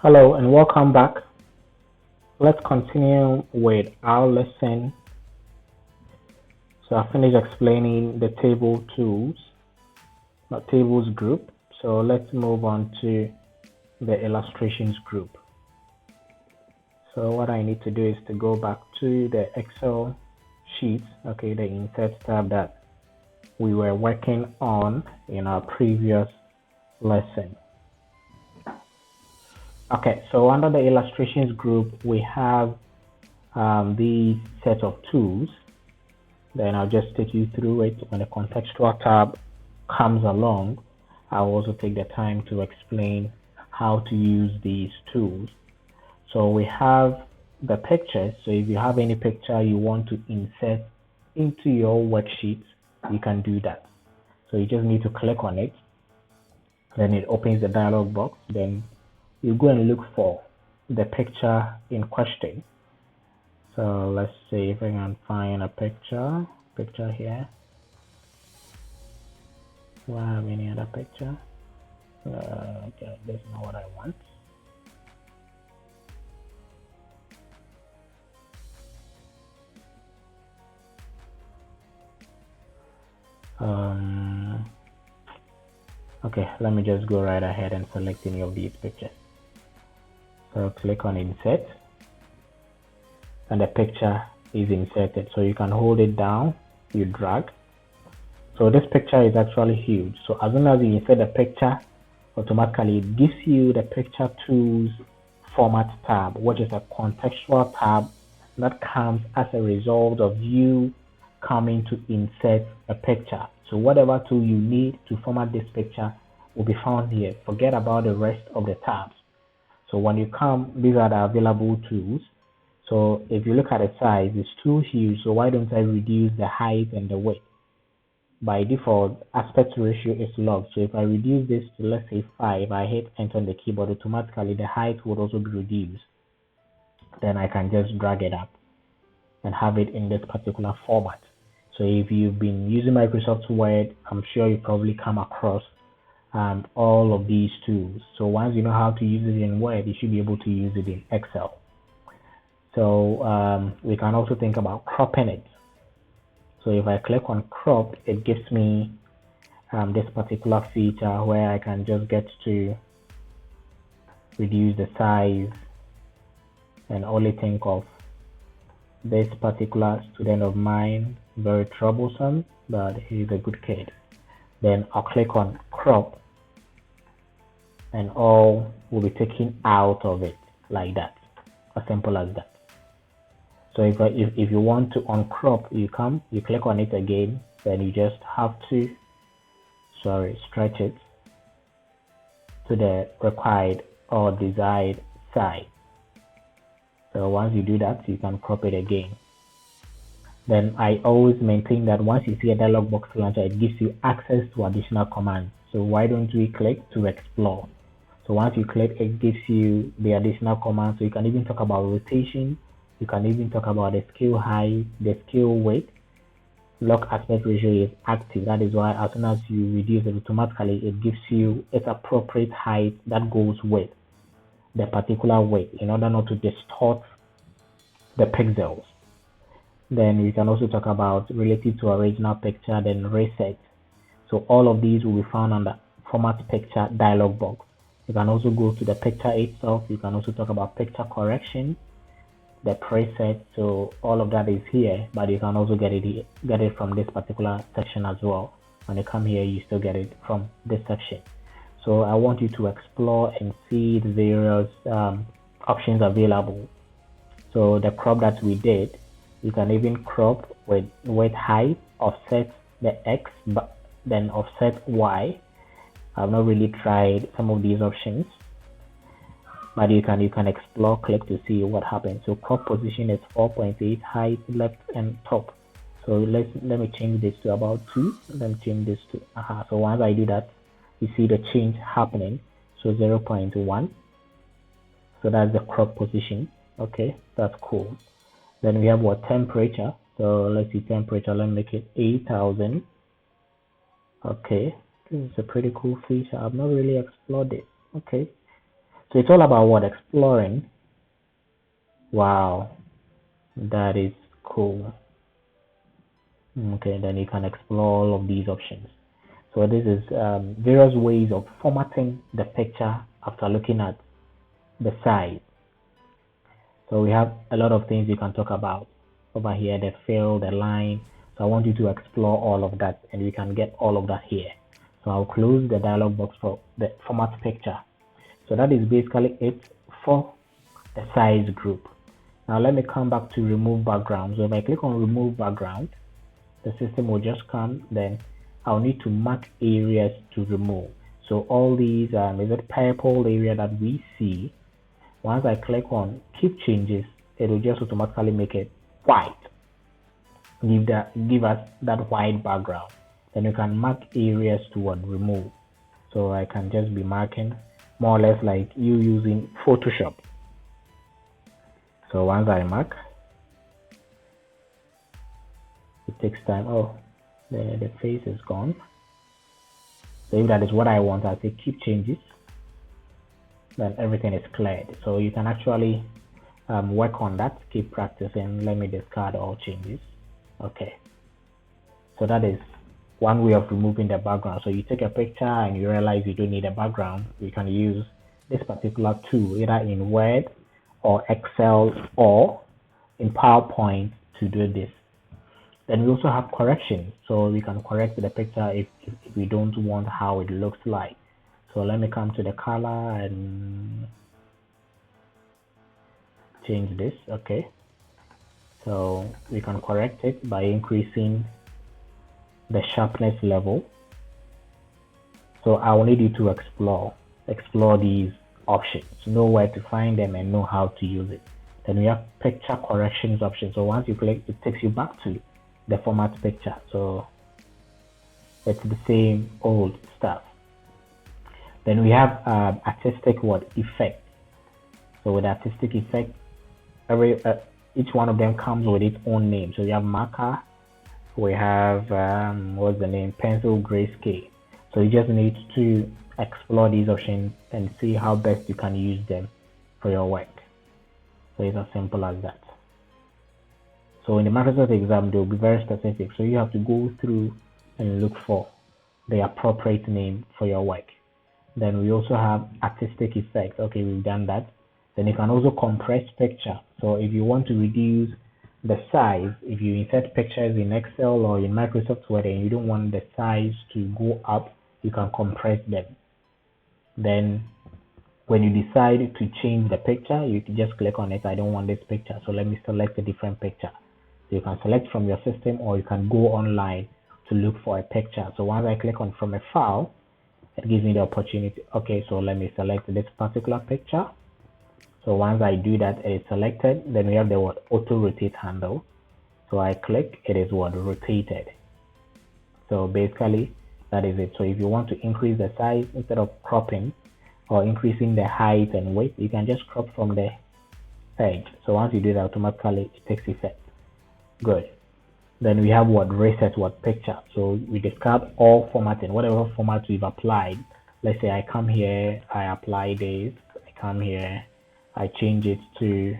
Hello and welcome back. Let's continue with our lesson. So I finished explaining the table tools, not tables group. So let's move on to the illustrations group. So what I need to do is to go back to the Excel sheet, okay, the insert tab that we were working on in our previous lesson. Okay, so under the illustrations group, we have the set of tools. Then I'll just take you through it. When the contextual tab comes along, I'll also take the time to explain how to use these tools. So we have the pictures. So if you have any picture you want to insert into your worksheet, you can do that. So you just need to click on it. Then it opens the dialog box. Then you go and look for the picture in question. So let's see if I can find a picture here. Do I have any other picture? Okay, that's not what I want. Okay, let me just go right ahead and select any of these pictures. So click on insert and the picture is inserted. So you can hold it down, you drag. So this picture is actually huge. So as soon as you insert the picture, automatically it gives you the picture tools format tab, which is a contextual tab that comes as a result of you coming to insert a picture. So whatever tool you need to format this picture will be found here. Forget about the rest of the tabs. So when you come, these are the available tools. So if you look at the size, it's too huge. So why don't I reduce the height and the width? By default, aspect ratio is locked. So if I reduce this to, let's say 5, I hit enter on the keyboard, automatically the height would also be reduced. Then I can just drag it up and have it in this particular format. So if you've been using Microsoft Word, I'm sure you probably come across all of these tools. So once you know how to use it in Word, you should be able to use it in Excel. So we can also think about cropping it. So if I click on crop, it gives me this particular feature where I can just get to reduce the size and only think of this particular student of mine, very troublesome, but he's a good kid. Then I'll click on crop and all will be taken out of it like that, as simple as that. So if you want to uncrop, you click on it again, then you just have to stretch it to the required or desired size. So once you do that, you can crop it again. Then I always maintain that once you see a dialog box launcher, it gives you access to additional commands. So why don't we click to explore? So once you click, it gives you the additional commands. So you can even talk about rotation. You can even talk about the scale height, the scale weight. Lock aspect ratio is active. That is why as soon as you reduce it automatically, it gives you its appropriate height that goes with the particular weight in order not to distort the pixels. Then we can also talk about relative to original picture, then reset. So all of these will be found on the format picture dialog box. You can also go to the picture itself. You can also talk about picture correction, the preset. So all of that is here, but you can also get it from this particular section as well. When you come here, you still get it from this section. So I want you to explore and see the various options available. So the crop that we did, you can even crop with height, offset the X, but then offset Y. I've not really tried some of these options, but you can explore, click to see what happens. So crop position is 4.8, height, left and top. So let me change this to about 2, then change this to so once I do that, you see the change happening. So 0.1. So that's the crop position. Okay, that's cool. Then we have what temperature. So let's see temperature. Let's make it 8,000. Okay, this is a pretty cool feature. I've not really explored it. Okay, So it's all about what? Exploring. Wow, that is cool. Okay, then you can explore all of these options. So this is various ways of formatting the picture after looking at the size. So we have a lot of things you can talk about over here, the fill, the line. So I want you to explore all of that, and we can get all of that here. So I'll close the dialog box for the format picture. So that is basically it for the size group. Now let me come back to remove background. So if I click on remove background, the system will just come, then I'll need to mark areas to remove. So all these is it purple area that we see. Once I click on keep changes, it will just automatically make it white. Give us that white background. Then you can mark areas to what remove. So I can just be marking more or less like you using Photoshop. So once I mark, it takes time. Oh, the face is gone. So if that is what I want, I say keep changes. Then everything is cleared. So you can actually work on that, keep practicing. Let me discard all changes. Okay. So that is one way of removing the background. So you take a picture and you realize you don't need a background. You can use this particular tool either in Word or Excel or in PowerPoint to do this. Then we also have corrections. So we can correct the picture if we don't want how it looks like. So let me come to the color and change this. Okay. So we can correct it by increasing the sharpness level. So I will need you to explore these options, know where to find them and know how to use it. Then we have picture corrections option. So once you click, it takes you back to the format picture. So it's the same old stuff. Then we have artistic effect. So with artistic effect, each one of them comes with its own name. So we have marker, we have what's the name, pencil, grayscale. So you just need to explore these options and see how best you can use them for your work. So it's as simple as that. So in the Microsoft exam, they'll be very specific. So you have to go through and look for the appropriate name for your work. Then we also have artistic effects. Okay, we've done that. Then you can also compress picture. So if you want to reduce the size, if you insert pictures in Excel or in Microsoft Word and you don't want the size to go up, you can compress them. Then when you decide to change the picture, you can just click on it. I don't want this picture, so let me select a different picture. So you can select from your system or you can go online to look for a picture. So once I click on from a file, it gives me the opportunity. Okay, so let me select this particular picture. So once I do that, it is selected. Then we have the word auto rotate handle. So I click, it is what rotated. So basically that is it. So if you want to increase the size, instead of cropping or increasing the height and weight, you can just crop from the edge. So once you do that, automatically it takes effect. Good. Then we have what reset picture. So we discard all formatting, whatever format we've applied. Let's say I come here, I apply this, I come here, I change it to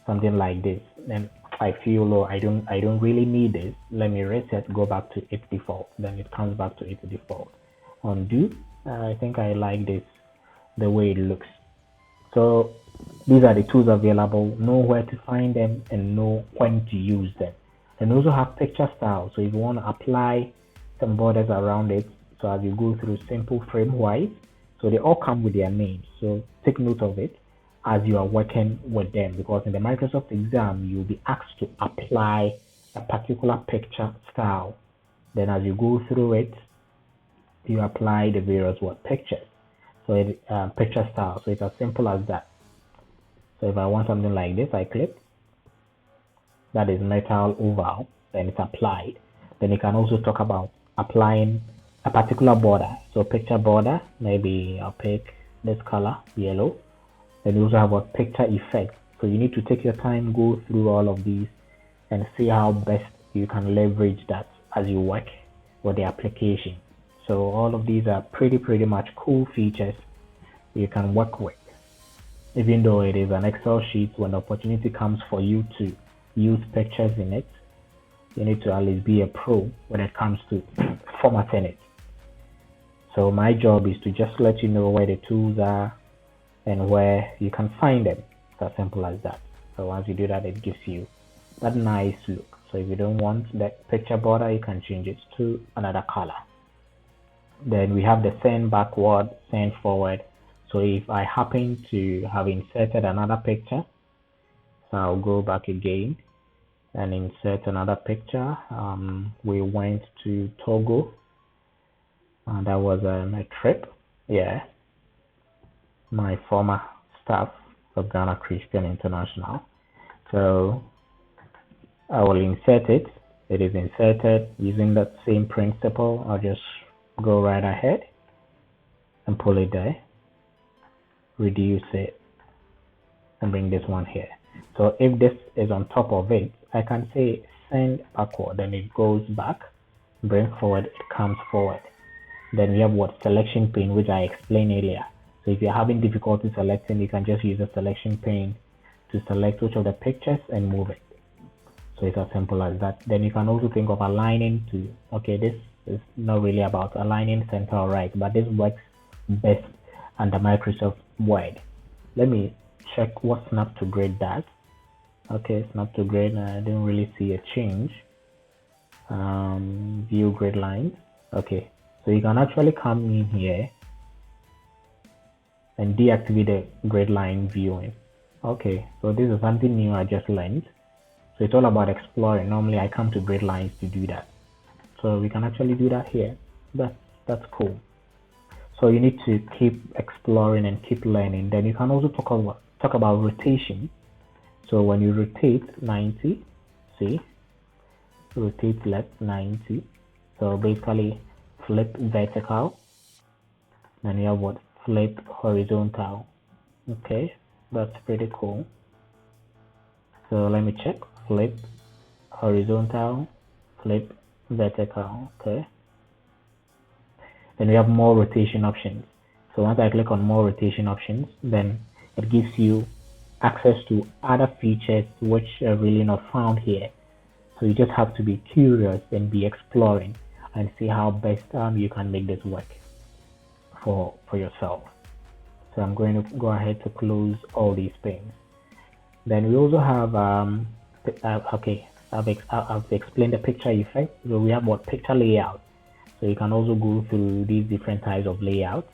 something like this. Then I feel, oh, I don't really need this. Let me reset, go back to its default. Then it comes back to its default. Undo. I think I like this, the way it looks. So these are the tools available. Know where to find them and know when to use them. And also have picture style. So if you want to apply some borders around it, so as you go through simple frame wise, so they all come with their names. So take note of it as you are working with them, because in the Microsoft exam, you'll be asked to apply a particular picture style. Then as you go through it, you apply the various pictures. So it picture style. So it's as simple as that. So if I want something like this, I click. That is metal oval, then it's applied. Then you can also talk about applying a particular border. So picture border, maybe I'll pick this color, yellow. Then you also have a picture effect. So you need to take your time, go through all of these and see how best you can leverage that as you work with the application. So all of these are pretty much cool features you can work with. even though it is an Excel sheet, when the opportunity comes for you to use pictures in it, you need to at least be a pro when it comes to formatting it. So my job is to just let you know where the tools are and where you can find them. It's as simple as that. So once you do that, it gives you that nice look. So if you don't want that picture border, you can change it to another color. Then we have the send backward, send forward. So if I happen to have inserted another picture, so I'll go back again and insert another picture. We went to Togo, and that was a trip. Yeah, my former staff of Ghana Christian International. So I will insert it. It is inserted using that same principle. I'll just go right ahead and pull it there, reduce it, and bring this one here. So if this is on top of it, I can say send backward, then it goes back, bring forward, it comes forward. Then we have what selection pane, which I explained earlier. So if you're having difficulty selecting, you can just use the selection pane to select which of the pictures and move it. So it's as simple as that. Then you can also think of aligning to, okay, this is not really about aligning center or right, but this works best under Microsoft Word. Let me check what snap to grid does. Okay, snap to grid, I didn't really see a change. View grid lines. Okay, so you can actually come in here and deactivate the grid line viewing. Okay, so this is something new I just learned. So it's all about exploring. Normally I come to grid lines to do that. So we can actually do that here. That's cool. So you need to keep exploring and keep learning. Then you can also talk about rotation. So when you rotate 90, see, rotate left 90. So basically flip vertical. Then you have what? Flip horizontal. Okay, that's pretty cool. So let me check. Flip horizontal, flip vertical. Okay. Then we have more rotation options. So once I click on more rotation options, then it gives you access to other features which are really not found here. So you just have to be curious and be exploring and see how best you can make this work for yourself. So I'm going to go ahead to close all these panes. Then we also have okay, I've explained the picture effect. So we have what picture layout. So you can also go through these different types of layouts.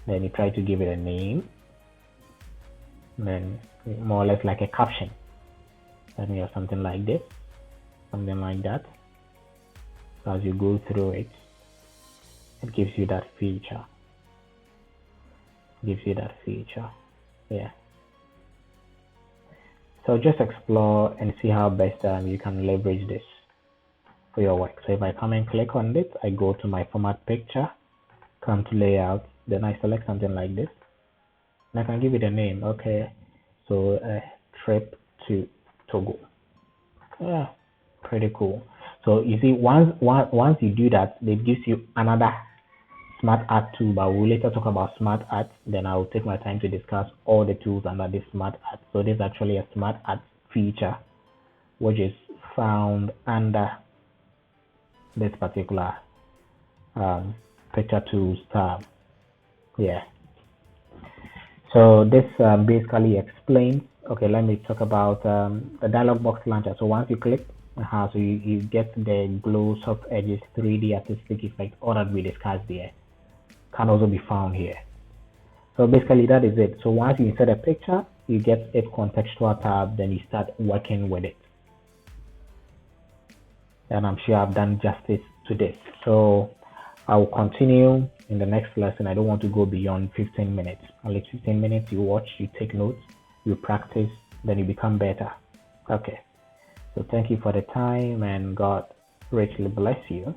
Then you try to give it a name. Then more or less like a caption. Then we have something like this, something like that. So as you go through it, it gives you that feature. Yeah. So just explore and see how best you can leverage this for your work. So if I come and click on this, I go to my format picture, come to layout, then I select something like this, and I can give it a name. Okay, so trip to Togo. Yeah, pretty cool. So you see, once you do that, it gives you another smart art tool, but we'll later talk about smart art. Then I will take my time to discuss all the tools under this smart art. So this is actually a smart art feature which is found under this particular picture tools tab. Yeah, so this basically explains. Okay, let me talk about the dialog box launcher. So once you click, so you get the glow, soft edges, 3D artistic effect, all that we discussed there can also be found here. So basically that is it. So once you insert a picture, you get a contextual tab, then you start working with it. And I'm sure I've done justice to this. So I will continue in the next lesson. I don't want to go beyond 15 minutes. Only 15 minutes, you watch, you take notes, you practice, then you become better. Okay. So thank you for the time, and God richly bless you.